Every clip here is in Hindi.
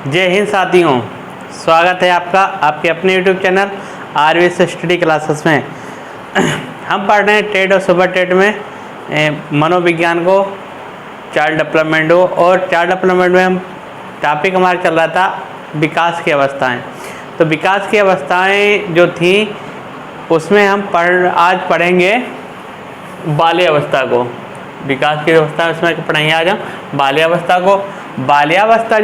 जय हिंद साथियों, स्वागत है आपका आपके अपने YouTube channel RVS study classes में। हम पढ़ रहे हैं टेट और सुपर टेट में मनोविज्ञान को, चाइल्ड डेवलपमेंट को, और चाइल्ड डेवलपमेंट में हम टॉपिक हमारा चल रहा था विकास की अवस्थाएं। तो विकास की अवस्थाएं जो थी उसमें हम आज पढ़ेंगे बाल्यावस्था को। विकास की अवस्था उसमें पढ़ेंगे आज हम बाल्यावस्था को। बाल्यावस्था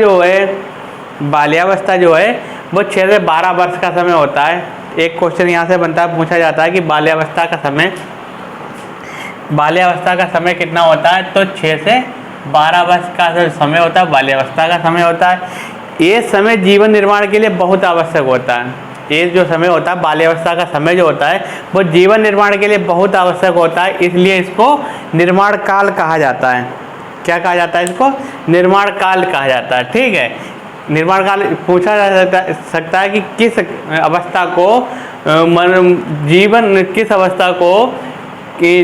जो है वो 6 से 12 वर्ष का समय होता है। एक क्वेश्चन यहाँ से बनता है, पूछा जाता है कि बाल्यावस्था का समय कितना होता है। तो 6 से 12 वर्ष का समय होता है, बाल्यावस्था का समय होता है। ये समय जीवन निर्माण के लिए बहुत आवश्यक होता है। ये जो समय होता है बाल्यावस्था का समय जो होता है वो जीवन निर्माण के लिए बहुत आवश्यक होता है, इसलिए इसको निर्माण काल कहा जाता है। क्या कहा जाता है? इसको निर्माण काल कहा जाता है। ठीक है, निर्माण काल पूछा जा सकता है कि किस अवस्था को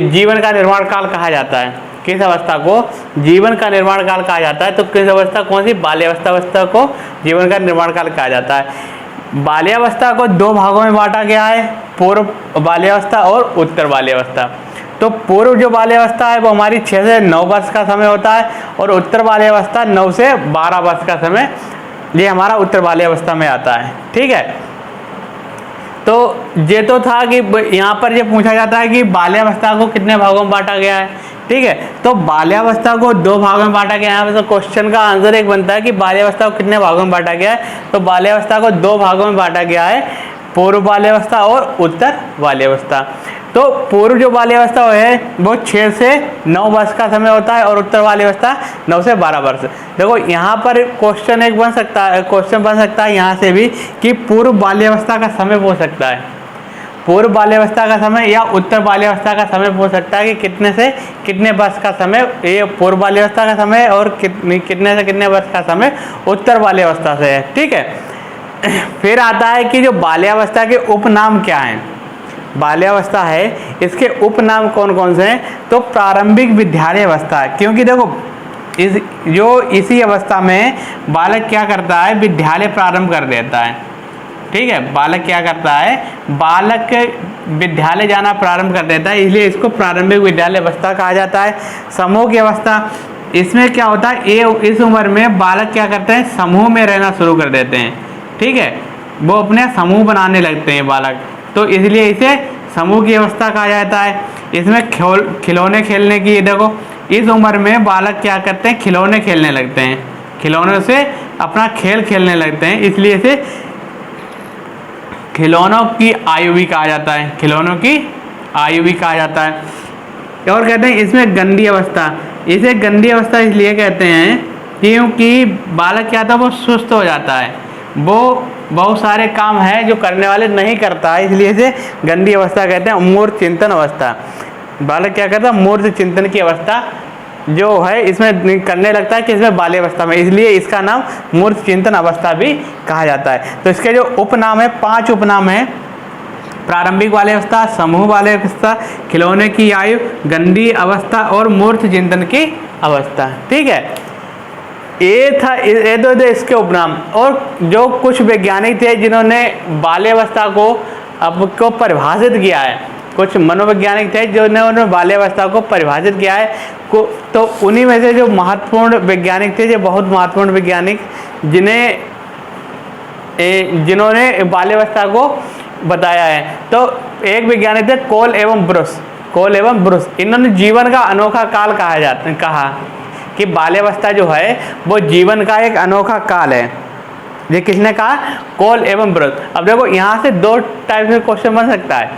जीवन का निर्माण काल कहा जाता है। किस अवस्था को जीवन का निर्माण काल कहा जाता है? तो किस अवस्था, कौन सी? बाल्यावस्था को जीवन का निर्माण काल कहा जाता है। बाल्यावस्था को 2 भागों में बांटा गया है, पूर्व बाल्यावस्था और उत्तर बाल्यावस्था। तो पूर्व जो बाल्यावस्था है वो हमारी 6 से 9 वर्ष का समय होता है, और उत्तर बाल्यावस्था 9 से 12 वर्ष का समय, ये हमारा उत्तर बाल्यावस्था में आता है। ठीक है, तो ये तो था कि यहाँ पर ये पूछा जाता है कि बाल्यावस्था को कितने भागों में बांटा गया है। ठीक है, तो बाल्यावस्था को 2 भागों में बांटा गया है। तो क्वेश्चन का आंसर एक बनता है कि बाल्यावस्था को कितने भागों में बांटा गया है। तो बाल्यावस्था को 2 भागों में बांटा गया है, पूर्व बाल्यावस्था और उत्तर बाल्यावस्था। तो पूर्व जो बाल्यावस्था है वो 6 से 9 वर्ष का समय होता है, और उत्तर बाल्यावस्था 9 से 12 वर्ष। देखो यहाँ पर क्वेश्चन बन सकता है यहाँ से भी कि पूर्व बाल्यावस्था का समय पूछ सकता है। पूर्व बाल्यावस्था का समय या उत्तर बाल्यावस्था का समय पूछ सकता है कि कितने से कितने वर्ष का समय ये पूर्व बाल्यावस्था का समय, और कितने से कितने वर्ष का समय उत्तर बाल्यावस्था से है। ठीक है, फिर आता है कि जो बाल्यावस्था के उपनाम क्या हैं। बाल्यावस्था है, इसके उपनाम कौन कौन से हैं? तो प्रारंभिक विद्यालय अवस्था है, क्योंकि देखो इसी अवस्था में बालक क्या करता है? विद्यालय प्रारंभ कर देता है। ठीक है, बालक क्या करता है? बालक विद्यालय जाना प्रारंभ कर देता है, इसलिए इसको प्रारंभिक विद्यालय अवस्था कहा जाता है। समूह की अवस्था, इसमें क्या होता है? इस उम्र में बालक क्या करते हैं? समूह में रहना शुरू कर देते हैं। ठीक है, वो अपने समूह बनाने लगते हैं बालक, तो इसलिए इसे समूह की अवस्था कहा जाता है। इसमें खिलौने खेलने की, देखो इस उम्र में बालक क्या करते हैं? खिलौने खेलने लगते हैं, खिलौनों से अपना खेल खेलने लगते हैं, इसलिए इसे खिलौनों की आयु भी कहा जाता है। खिलौनों की आयु भी कहा जाता है। और कहते हैं इसमें गंदी अवस्था, इसे गंदी अवस्था इसलिए कहते हैं क्योंकि बालक क्या था? वो सुस्त हो जाता है, वो बहुत सारे काम है जो करने वाले नहीं करता है, इसलिए इसे गंदी अवस्था कहते हैं। मूर्त चिंतन अवस्था, बालक क्या करता है? मूर्त चिंतन की अवस्था जो है इसमें करने लगता है कि इसमें बाल्यावस्था में, इसलिए इसका नाम मूर्त चिंतन अवस्था भी कहा जाता है। तो इसके जो उपनाम है, 5 उपनाम है: प्रारंभिक बाल्यावस्था, समूह बाल्यावस्था, खिलौने की आयु, गंदी अवस्था और मूर्त चिंतन की अवस्था। ठीक है, ये तो इसके उपनाम। और जो कुछ वैज्ञानिक थे जिन्होंने बाल्यावस्था को परिभाषित किया है, कुछ मनोवैज्ञानिक थे जिन्होंने बाल्यावस्था को परिभाषित किया है, तो उन्हीं में से जो महत्वपूर्ण वैज्ञानिक थे, जो बहुत महत्वपूर्ण वैज्ञानिक जिन्होंने बाल्यावस्था को बताया है, तो एक वैज्ञानिक थे कोल एवं ब्रुस। इन्होंने जीवन का अनोखा काल कहा कि बाल्यावस्था जो है वो जीवन का एक अनोखा काल है। ये किसने कहा? कोल एवं ब्रुस। अब देखो यहाँ से 2 टाइप के क्वेश्चन बन सकता है,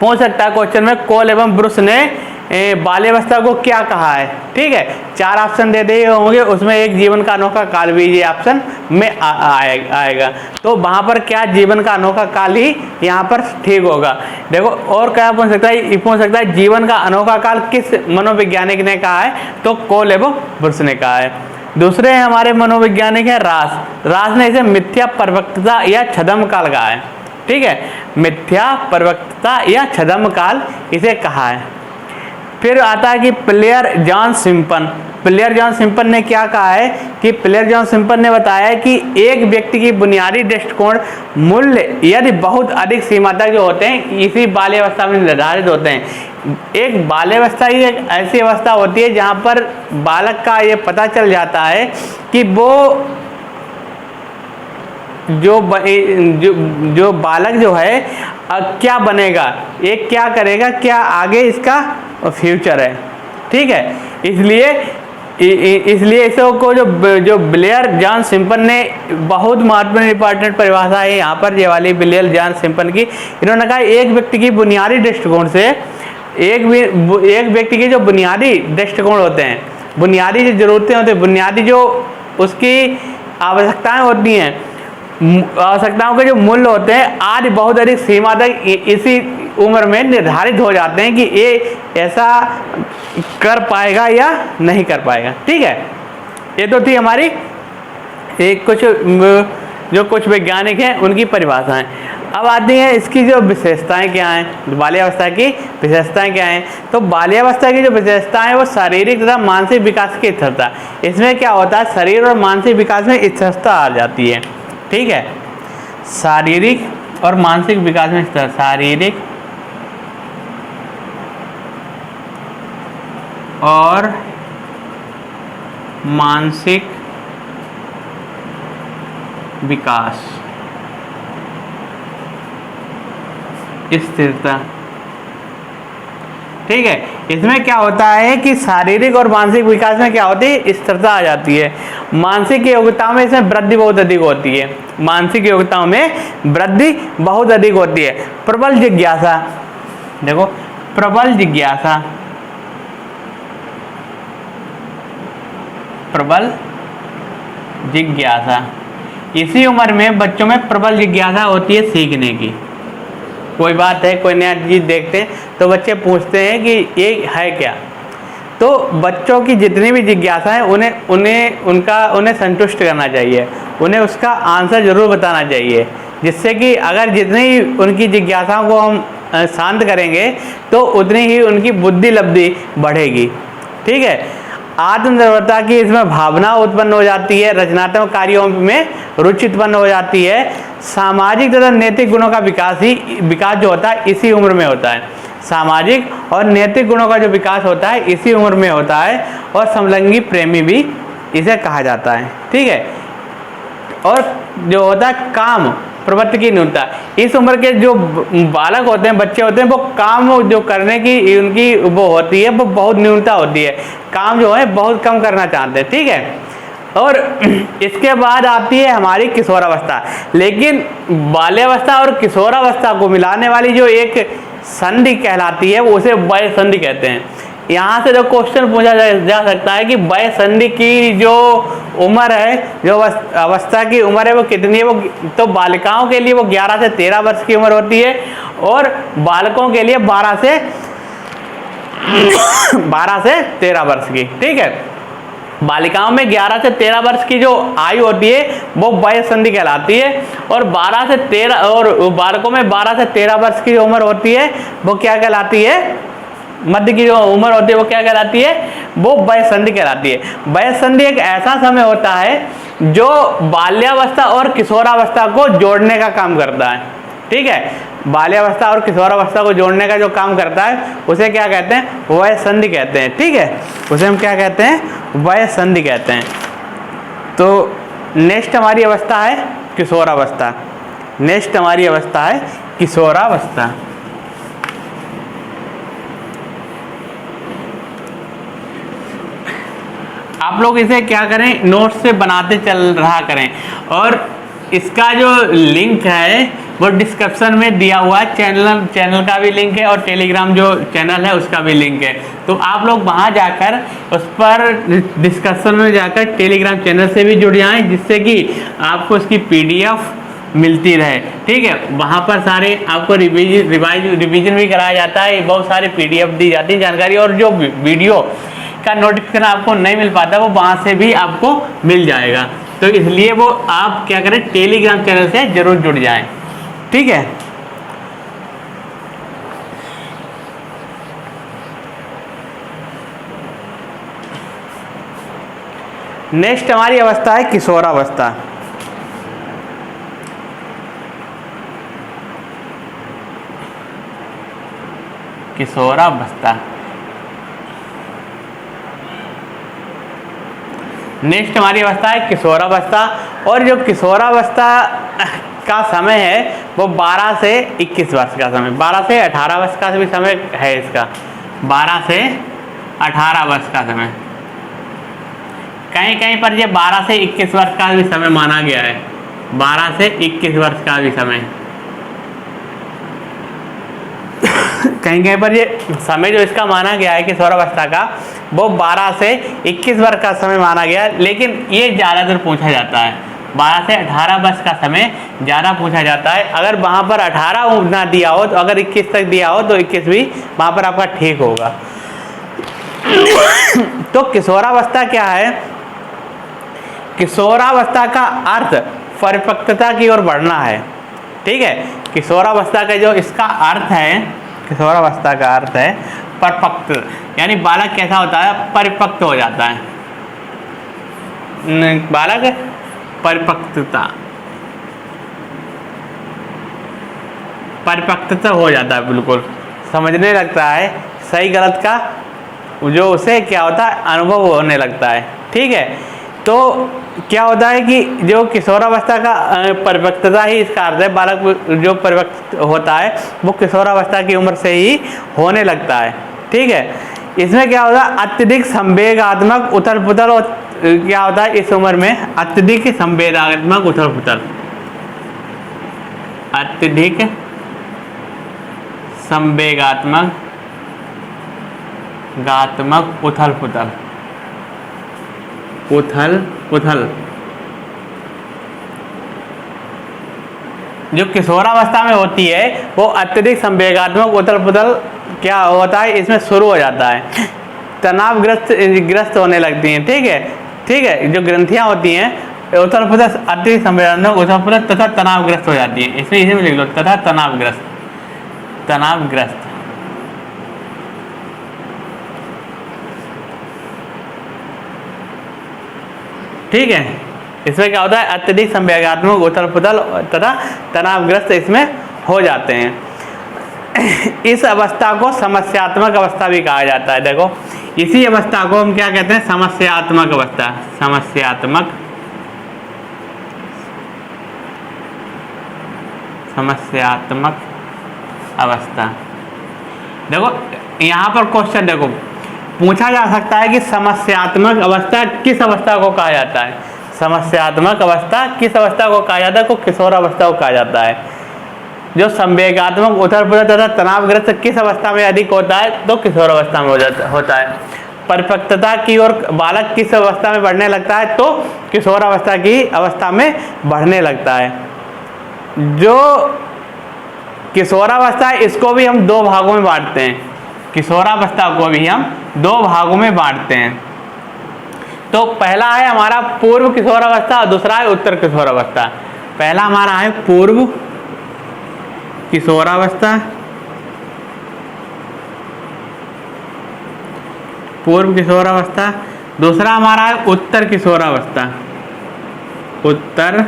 पूछ सकता है क्वेश्चन में कोल एवं ब्रुस ने बाल्यावस्था को क्या कहा है। ठीक है, 4 ऑप्शन दे दिए होंगे, उसमें एक जीवन का अनोखा काल भी ये ऑप्शन में आएगा। तो वहाँ पर क्या जीवन का अनोखा काल ही यहाँ पर ठीक होगा। देखो और क्या पूछ सकता है जीवन का अनोखा काल किस मनोवैज्ञानिक ने कहा है? तो कोल एवं ब्रुस ने कहा है। दूसरे हमारे मनोवैज्ञानिक है रास ने इसे मिथ्या परिपक्वता या छद्म काल कहा है। ठीक है, मिथ्या परिपक्वता या छद्म काल इसे कहा है। फिर आता है कि player John Simpson, player John simple ने क्या कहा है कि प्लेयर जॉन सिंपल ने बताया है कि एक व्यक्ति की बुनियादी दृष्टिकोण मूल्य यदि बहुत अधिक सीमा तक जो होते हैं इसी बाल्यावस्था में निर्धारित होते हैं। एक बाल्यावस्था ही एक ऐसी अवस्था होती है जहाँ पर बालक का ये पता चल जाता है कि वो जो बालक जो है क्या बनेगा, एक क्या करेगा, क्या आगे इसका फ्यूचर है। ठीक है, इसलिए इसको जो ब्लेयर जॉन सिंपल ने बहुत महत्वपूर्ण इंपॉर्टेंट परिभाषा है यहाँ पर ये वाली ब्लेयर जॉन सिंपल की। इन्होंने कहा एक व्यक्ति की बुनियादी दृष्टिकोण से एक व्यक्ति के जो बुनियादी दृष्टिकोण होते हैं, बुनियादी जो जरूरतें होती हैं, बुनियादी जो उसकी आवश्यकताएं होती हैं, आवश्यकताओं के जो मूल्य होते हैं आज बहुत अधिक सीमा तक इसी उम्र में निर्धारित हो जाते हैं कि ये ऐसा कर पाएगा या नहीं कर पाएगा। ठीक है, ये तो थी हमारी एक कुछ वैज्ञानिक हैं उनकी परिभाषाएं। अब आती हैं इसकी जो विशेषताएं क्या हैं, बाल्यावस्था की विशेषताएं क्या हैं। तो बाल्यावस्था की जो विशेषताएं हैं वो शारीरिक तथा मानसिक विकास की स्थिरता। इसमें क्या होता है, शरीर और मानसिक विकास में स्थिरता आ जाती है। ठीक है, शारीरिक और मानसिक विकास में स्थिर, शारीरिक और मानसिक विकास स्थिरता। ठीक है, इसमें क्या होता है कि शारीरिक और मानसिक विकास में क्या होती है, स्थिरता आ जाती है। मानसिक योग्यताओं में इसमें वृद्धि बहुत अधिक होती है, मानसिक योग्यताओं में वृद्धि बहुत अधिक होती है। प्रबल जिज्ञासा, देखो प्रबल जिज्ञासा, प्रबल जिज्ञासा, इसी उम्र में बच्चों में प्रबल जिज्ञासा होती है सीखने की। कोई बात है, कोई नया चीज़ देखते हैं तो बच्चे पूछते हैं कि ये है क्या। तो बच्चों की जितनी भी जिज्ञासा है उन्हें संतुष्ट करना चाहिए, उन्हें उसका आंसर जरूर बताना चाहिए, जिससे कि अगर जितनी उनकी जिज्ञासाओं को हम शांत करेंगे तो उतनी ही उनकी बुद्धि लब्धि बढ़ेगी। ठीक है, आत्मनिर्भरता की इसमें भावना उत्पन्न हो जाती है, रचनात्मक कार्यों में रुचि उत्पन्न हो जाती है। सामाजिक तथा नैतिक गुणों का विकास जो होता है इसी उम्र में होता है। सामाजिक और नैतिक गुणों का जो विकास होता है इसी उम्र में होता है, और समलैंगिक प्रेमी भी इसे कहा जाता है। ठीक है, और जो होता है काम प्रवृत्ति की न्यूनता, इस उम्र के जो बालक होते हैं, बच्चे होते हैं, वो काम जो करने की उनकी वो होती है वो बहुत न्यूनता होती है, काम जो है बहुत कम करना चाहते हैं। ठीक है, और इसके बाद आती है हमारी किशोरावस्था। लेकिन बाल्यावस्था और किशोरावस्था को मिलाने वाली जो एक संधि कहलाती है वो उसे वय संधि कहते हैं। यहाँ से जो क्वेश्चन पूछा जा सकता है कि वय संधि की जो उम्र है, जो अवस्था की उम्र है वो कितनी है, वो तो बालिकाओं के लिए वो 11 से 13 वर्ष की उम्र होती है और बालकों के लिए 12 से 13 वर्ष की। ठीक है, बालिकाओं में 11 से 13 वर्ष की जो आयु होती है वो वय संधि कहलाती है, और 12 से 13 और बालकों में 12 से 13 वर्ष की जो उम्र होती है वो क्या कहलाती है, मध्य की जो उम्र होती है वो क्या कहलाती है, वो वय संधि कहलाती है। वय संधि एक ऐसा समय होता है जो बाल्यावस्था और किशोरावस्था को जोड़ने का काम करता है। ठीक है, बाल्यावस्था और किशोरावस्था को जोड़ने का जो काम करता है उसे क्या कहते हैं, वय संधि कहते हैं। ठीक है, उसे हम क्या कहते हैं, वय संधि कहते हैं। तो नेक्स्ट हमारी अवस्था है किशोरावस्था। नेक्स्ट हमारी अवस्था है किशोरावस्था। आप लोग इसे क्या करें, नोट्स से बनाते चल रहा करें, और इसका जो लिंक है वो डिस्क्रिप्शन में दिया हुआ है। चैनल का भी लिंक है और टेलीग्राम जो चैनल है उसका भी लिंक है। तो आप लोग वहाँ जाकर उस पर डिस्कशन में जाकर टेलीग्राम चैनल से भी जुड़ जाएं, जिससे कि आपको उसकी PDF मिलती रहे। ठीक है, वहाँ पर सारे आपको रिवीजन भी कराया जाता है, बहुत सारे PDF दी जाती है जानकारी, और जो वीडियो का नोटिफिकेशन आपको नहीं मिल पाता वो वहाँ से भी आपको मिल जाएगा। तो इसलिए वो आप क्या करें, टेलीग्राम चैनल से जरूर जुड़ जाएं। ठीक है, नेक्स्ट हमारी अवस्था है किशोरावस्था। किशोरावस्था। नेक्स्ट हमारी अवस्था है किशोरावस्था। और जो किशोरावस्था का समय है वो 12 से 21 वर्ष का समय, 12 से 18 वर्ष का भी समय है इसका, 12 से 18 वर्ष का समय। कहीं कहीं पर ये 12 से 21 वर्ष का भी समय माना गया है, 12 से 21 वर्ष का भी समय। कहीं कहीं पर ये समय जो इसका माना गया है किशोरावस्था का वो 12 से 21 वर्ष का समय माना गया, लेकिन ये ज़्यादातर पूछा जाता है, 12 से 18 वर्ष का समय ज़्यादा पूछा जाता है। अगर वहाँ पर 18 ना दिया हो तो अगर 21 तक दिया हो तो 21 भी वहाँ पर आपका ठीक होगा। तो किशोरावस्था क्या है? किशोरावस्था का अर्थ परिपक्वता की ओर बढ़ना है, ठीक है। किशोरावस्था का जो इसका अर्थ है, किशोरावस्था का अर्थ है परिपक्व, यानी बालक कैसा होता है? परिपक्व हो जाता है। बालक परिपक्वता, परिपक्वता हो जाता है, बिल्कुल समझने लगता है सही गलत का जो उसे क्या होता है अनुभव होने लगता है, ठीक है। तो क्या होता है कि जो किशोरावस्था का परिपक्वता ही इसका अर्थ है, बालक जो परिपक्व होता है वो किशोरावस्था की उम्र से ही होने लगता है, ठीक है। इसमें क्या होता है? अत्यधिक संवेगात्मक उथल पुथल, और क्या होता है इस उम्र में? अत्यधिक संवेगात्मक उथल पुथल, अत्यधिक संवेगात्मक उथल पुथल, उथल पुथल। जो किशोरावस्था में होती है वो अत्यधिक संवेगात्मक उथल पुथल क्या होता है इसमें शुरू हो जाता है, तनावग्रस्त होने लगती हैं, ठीक है, ठीक है। जो ग्रंथियां होती हैं उथल पुथल, अत्यधिक संवेगात्मक उथल पुथल तथा तनावग्रस्त हो जाती है। इसमें इसी में लिख लो तथा तनावग्रस्त, तनावग्रस्त, ठीक है। इसमें क्या होता है? अत्यधिक संवेगात्मक उथल पुथल तथा तनावग्रस्त इसमें हो जाते हैं। इस अवस्था को समस्यात्मक अवस्था भी कहा जाता है। देखो इसी अवस्था को हम क्या कहते हैं? समस्यात्मक अवस्था, समस्यात्मक अवस्था। देखो यहाँ पर क्वेश्चन देखो पूछा जा सकता है कि समस्यात्मक अवस्था किस अवस्था को कहा जाता है? समस्यात्मक अवस्था किस अवस्था को कहा जाता है? को किशोरावस्था को कहा जाता है। जो संवेगात्मक उथल पुथल तथा तनावग्रस्त किस अवस्था में अधिक होता है? तो किशोरावस्था में होता है। परिपक्वता की ओर बालक किस अवस्था में बढ़ने लगता है? तो किशोरावस्था की अवस्था में बढ़ने लगता है। जो किशोरावस्था है इसको भी हम 2 भागों में बांटते हैं, किशोरावस्था को भी हम 2 भागों में बांटते हैं। तो पहला है हमारा पूर्व किशोरावस्था और दूसरा है उत्तर किशोरावस्था। पहला हमारा है पूर्व किशोरावस्था, पूर्व किशोरावस्था। दूसरा हमारा है उत्तर किशोरावस्था, उत्तर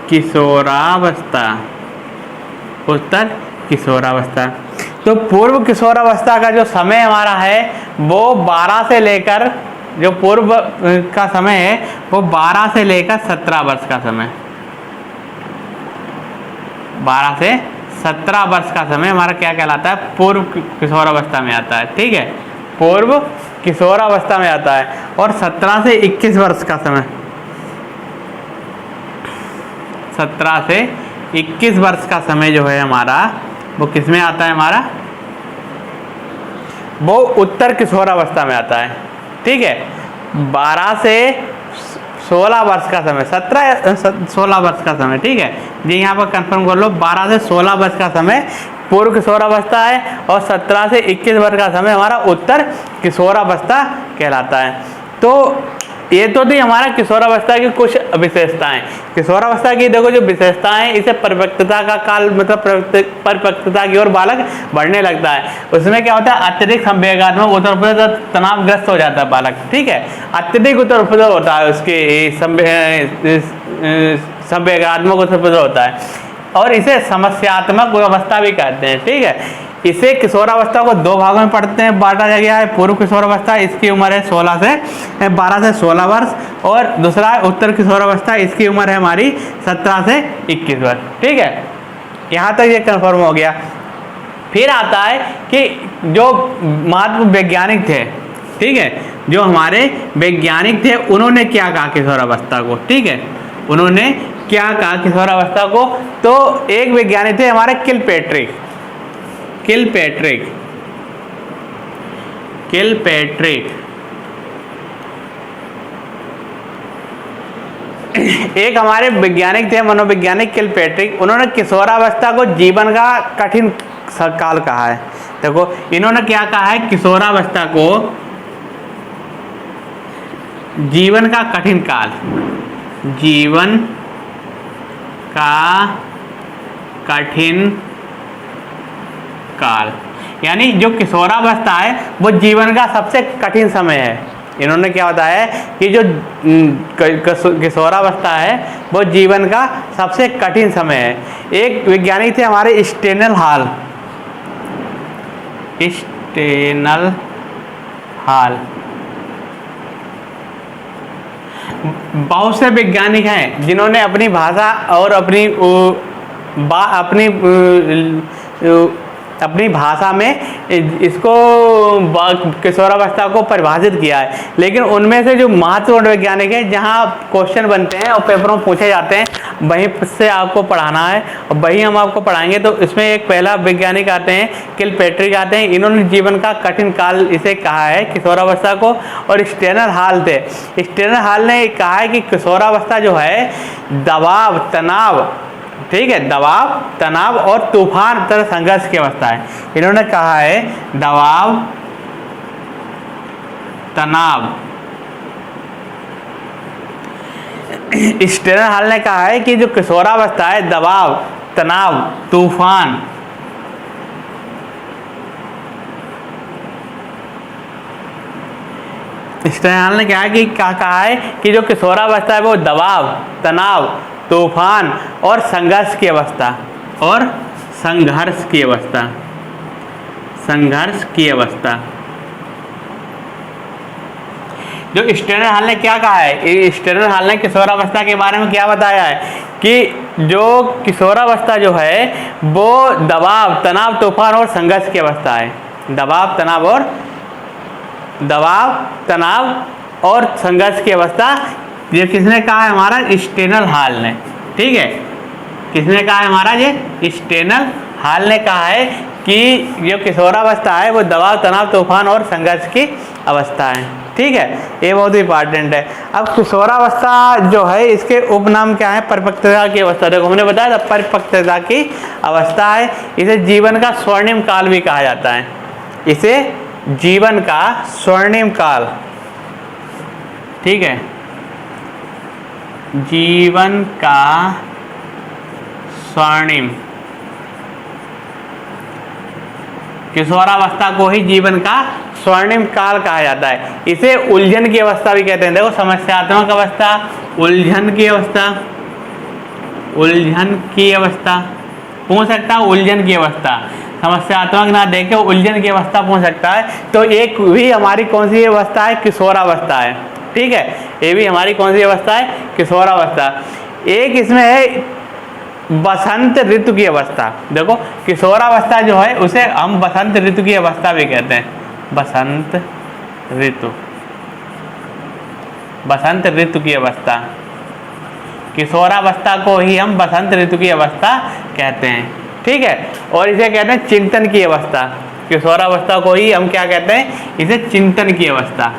किशोरावस्था, उत्तर किशोरावस्था। तो पूर्व किशोरावस्था का जो समय हमारा है वो 12 से लेकर, जो पूर्व का समय है वो 12 से लेकर 17 वर्ष का समय, 12 से 17 वर्ष का समय हमारा क्या कहलाता है? पूर्व किशोरावस्था में आता है, ठीक है, पूर्व किशोरावस्था में आता है। और 17 से 21 वर्ष का समय, 17 से 21 वर्ष का समय जो है हमारा वो किस में आता है? हमारा वो उत्तर किशोरावस्था में आता है, ठीक है। 12 से 16 वर्ष का समय, 16 वर्ष का समय, ठीक है जी, यहाँ पर कंफर्म कर लो। 12 से 16 वर्ष का समय पूर्व किशोरावस्था है और 17 से 21 वर्ष का समय हमारा उत्तर किशोरावस्था कहलाता है। तो ये तो थी हमारा किशोरावस्था की कुछ विशेषताएं। किशोरावस्था की देखो जो विशेषताएं, इसे परिपक्वता का काल, मतलब परिपक्वता की ओर बालक बढ़ने लगता है। उसमें क्या होता है? अत्यधिक संवेगात्मक उथल पुथल तनावग्रस्त हो जाता है बालक, ठीक है। अत्यधिक उत्तर उपद्रव होता है, उसके संवेगात्मक उत्तर उपद्रव होता है, और इसे समस्यात्मक अवस्था भी कहते हैं। ठीक है, इसे किशोरावस्था को दो भागों में बांटा गया है। पूर्व किशोरावस्था, इसकी उम्र है 12 से 16 वर्ष, और दूसरा है उत्तर किशोरावस्था, इसकी उम्र है हमारी 17 से 21 वर्ष। ठीक है, यहाँ तक ये कन्फर्म हो गया। फिर आता है कि जो महत्व वैज्ञानिक थे, ठीक है, जो हमारे वैज्ञानिक थे उन्होंने क्या कहा किशोरावस्था को। ठीक है, उन्होंने क्या कहा किशोरावस्था को, तो एक वैज्ञानिक थे हमारे किलपैट्रिक। एक हमारे वैज्ञानिक थे, मनोवैज्ञानिक किलपैट्रिक। उन्होंने किशोरावस्था को जीवन का कठिन काल कहा है। देखो, इन्होंने क्या कहा है, किशोरावस्था को जीवन का कठिन काल, जीवन का कठिन काल, यानी जो किशोरावस्था है वो जीवन का सबसे कठिन समय है। इन्होंने क्या बताया है कि जो किशोरावस्था है वो जीवन का सबसे कठिन समय है। एक वैज्ञानिक थे हमारे स्टेनल हाल। बहुत से वैज्ञानिक हैं जिन्होंने अपनी भाषा और अपनी भाषा में इसको किशोरावस्था को परिभाषित किया है, लेकिन उनमें से जो महत्वपूर्ण वैज्ञानिक हैं, जहां क्वेश्चन बनते हैं और पेपरों में पूछे जाते हैं, वहीं से आपको पढ़ाना है और वही हम आपको पढ़ाएंगे। तो इसमें एक पहला वैज्ञानिक आते हैं, किलपैट्रिक आते हैं। इन्होंने जीवन का कठिन काल इसे कहा है किशोरावस्था को। और स्टेनर हाल थे, स्टेनर हाल ने कहा है कि किशोरावस्था जो है दबाव, तनाव, ठीक है, दबाव, तनाव और तूफान तरह संघर्ष की अवस्था है। इन्होंने कहा है दबाव, तनाव, स्टेनर हाल ने कहा है कि जो किशोरावस्था है दबाव, तनाव, तूफान, स्टेनर हाल ने कहा है कि जो किशोरावस्था है वो दबाव, तनाव, तूफान और संघर्ष की अवस्था, जो स्टेनर हाल ने क्या कहा है, स्टेनर हाल ने किशोरावस्था के बारे में क्या बताया है कि जो किशोरावस्था जो है वो दबाव, तनाव, तूफान और संघर्ष की अवस्था है। दबाव, तनाव और संघर्ष की अवस्था, ये किसने कहा है, हमारा स्टेनर हाल ने। ठीक है, किसने कहा है, हमारा ये स्टेनर हाल ने कहा है कि जो किशोरावस्था है वो दबाव, तनाव, तूफान और संघर्ष की अवस्था है। ठीक है, ये बहुत इंपॉर्टेंट है। अब किशोरावस्था जो है इसके उपनाम क्या है, परिपक्वता की अवस्था। देखो, हमने बताया था परिपक्वता की अवस्था है। इसे जीवन का स्वर्णिम काल भी कहा जाता है। इसे जीवन का स्वर्णिम काल, ठीक है, जीवन का स्वर्णिम, किशोरावस्था को ही जीवन का स्वर्णिम काल कहा जाता है। इसे उलझन की अवस्था भी कहते हैं। देखो, समस्यात्मक अवस्था, उलझन की अवस्था पूछ सकता है, उलझन की अवस्था, समस्यात्मक ना देखे उलझन की अवस्था पूछ सकता है। तो एक भी हमारी कौन सी अवस्था है, किशोरावस्था है। ठीक है, ये भी हमारी कौन सी अवस्था है, किशोरावस्था। एक इसमें है बसंत ऋतु की अवस्था। देखो, किशोरावस्था जो है उसे हम बसंत ऋतु की अवस्था भी कहते हैं। बसंत ऋतु की अवस्था, किशोरावस्था को ही हम बसंत ऋतु की अवस्था कहते हैं। ठीक है, और इसे कहते हैं चिंतन की अवस्था। किशोरावस्था को ही हम क्या कहते हैं, इसे चिंतन की अवस्था।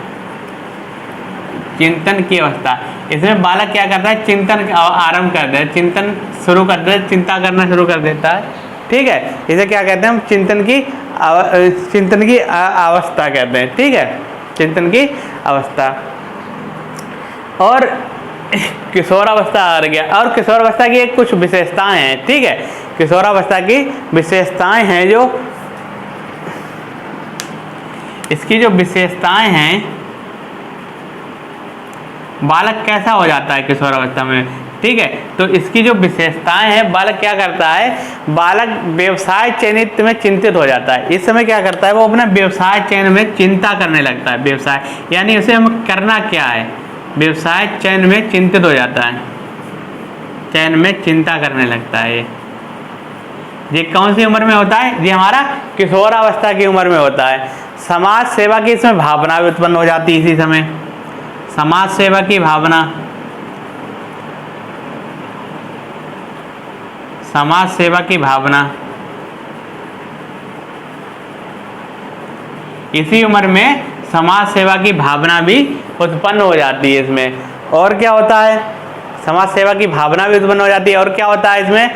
इसमें बालक क्या करता है, चिंतन आरंभ कर दे, चिंतन शुरू कर दे, चिंता करना शुरू कर देता है। ठीक है, इसे क्या कहते हैं हम, चिंतन की अवस्था कहते हैं। ठीक है, चिंतन की अवस्था। और किशोरावस्था आ गया, और किशोरावस्था की एक कुछ विशेषताएं हैं। ठीक है, किशोरावस्था की विशेषताएं हैं, जो इसकी जो विशेषताएं हैं बालक कैसा हो जाता है किशोर अवस्था में, ठीक है। तो इसकी जो विशेषताएं हैं, बालक क्या करता है, बालक व्यवसाय चयनित में चिंतित हो जाता है। इस समय क्या करता है, वो अपने व्यवसाय चयन में चिंता करने लगता है। व्यवसाय यानी उसे हम करना क्या है, व्यवसाय चयन में चिंतित हो जाता है, चयन में चिंता करने लगता है। ये कौन सी उम्र में होता है, ये हमारा किशोरावस्था की उम्र में होता है। समाज सेवा की इसमें भावना भी उत्पन्न हो जाती है इसी समय, समाज सेवा की भावना, समाज सेवा की भावना इसी उम्र में समाज सेवा की भावना भी उत्पन्न हो जाती है इसमें। और क्या होता है, समाज सेवा की भावना भी उत्पन्न हो जाती है। और क्या होता है इसमें,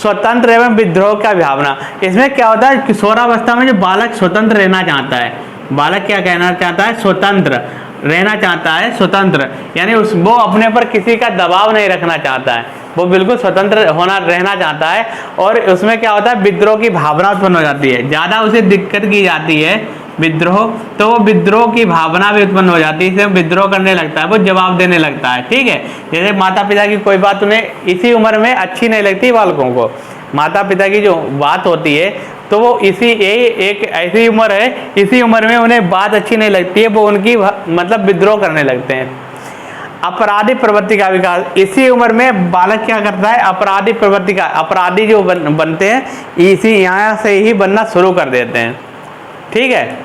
स्वतंत्र एवं विद्रोह का भावना। इसमें क्या होता है, किशोरावस्था में जो बालक स्वतंत्र रहना चाहता है, बालक क्या कहना चाहता है, स्वतंत्र रहना चाहता है, स्वतंत्र यानी वो अपने पर किसी का दबाव नहीं रखना चाहता है, वो बिल्कुल स्वतंत्र रहना चाहता है। और उसमें क्या होता है, विद्रोह की भावना उत्पन्न हो जाती है, ज़्यादा उसे दिक्कत की जाती है विद्रोह, तो वो विद्रोह की भावना भी उत्पन्न हो जाती है, इससे विद्रोह करने लगता है, वो जवाब देने लगता है, ठीक है। जैसे माता पिता की कोई बात उन्हें इसी उम्र में अच्छी नहीं लगती, बालकों को माता पिता की जो बात होती है, तो वो एक ऐसी उम्र है, इसी उम्र में उन्हें बात अच्छी नहीं लगती है, वो उनकी मतलब विद्रोह करने लगते हैं। अपराधी प्रवृत्ति का विकास, इसी उम्र में बालक क्या करता है, अपराधी प्रवृत्ति का, अपराधी जो बनते हैं इसी यहाँ से ही बनना शुरू कर देते हैं, ठीक है,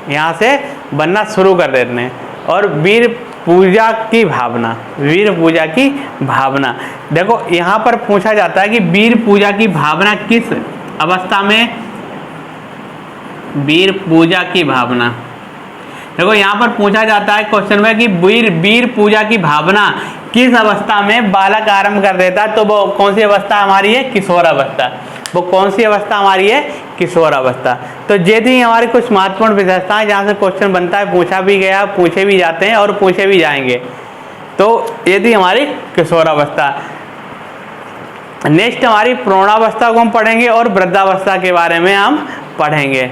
यहाँ से बनना शुरू कर देते हैं। और वीर पूजा की भावना, वीर पूजा की भावना, देखो यहाँ पर पूछा जाता है कि वीर पूजा की भावना किस अवस्था में, वीर पूजा की भावना, देखो यहाँ पर पूछा जाता है क्वेश्चन में कि वीर पूजा की भावना किस अवस्था में बालक आरंभ कर देता है, तो वो कौन सी अवस्था हमारी है, किशोरावस्था। वो कौन सी अवस्था हमारी है, किशोरावस्था। तो ये थी हमारी कुछ महत्वपूर्ण विशेषताएं जहाँ से क्वेश्चन बनता है, पूछा भी गया, पूछे भी जाते हैं और पूछे भी जाएंगे। तो ये थी हमारी किशोरावस्था। नेक्स्ट हमारी प्रौढ़ावस्था को हम पढ़ेंगे और वृद्धावस्था के बारे में हम पढ़ेंगे,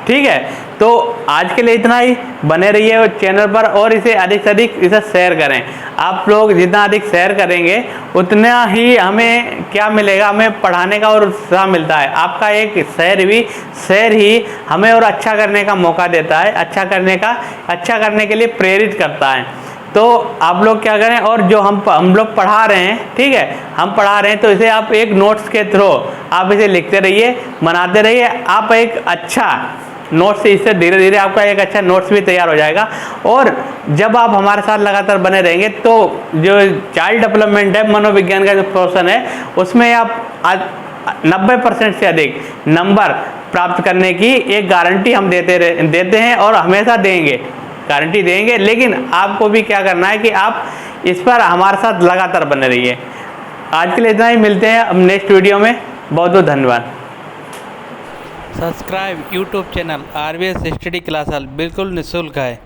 ठीक है। तो आज के लिए इतना ही, बने रहिए चैनल पर और इसे अधिक से अधिक इसे शेयर करें। आप लोग जितना अधिक शेयर करेंगे उतना ही हमें क्या मिलेगा, हमें पढ़ाने का और उत्साह मिलता है। आपका एक शेयर ही हमें और अच्छा करने का मौका देता है, अच्छा करने के लिए प्रेरित करता है। तो आप लोग क्या करें, और जो हम लोग पढ़ा रहे हैं, ठीक है, हम पढ़ा रहे हैं, तो इसे आप एक नोट्स के थ्रू आप इसे लिखते रहिए, बनाते रहिए। आप एक अच्छा नोट्स से, इससे धीरे धीरे आपका एक अच्छा नोट्स भी तैयार हो जाएगा। और जब आप हमारे साथ लगातार बने रहेंगे तो जो चाइल्ड डेवलपमेंट है, मनोविज्ञान का जो पोर्शन है, उसमें आप 90% से अधिक नंबर प्राप्त करने की एक गारंटी हम देते हैं और हमेशा देंगे, गारंटी देंगे। लेकिन आपको भी क्या करना है कि आप इस पर हमारे साथ लगातार बने रहिए। आज के लिए इतना ही, मिलते हैं अब नेक्स्ट वीडियो में। बहुत बहुत धन्यवाद। Subscribe YouTube channel RVS study class hall, बिल्कुल निःशुल्क है।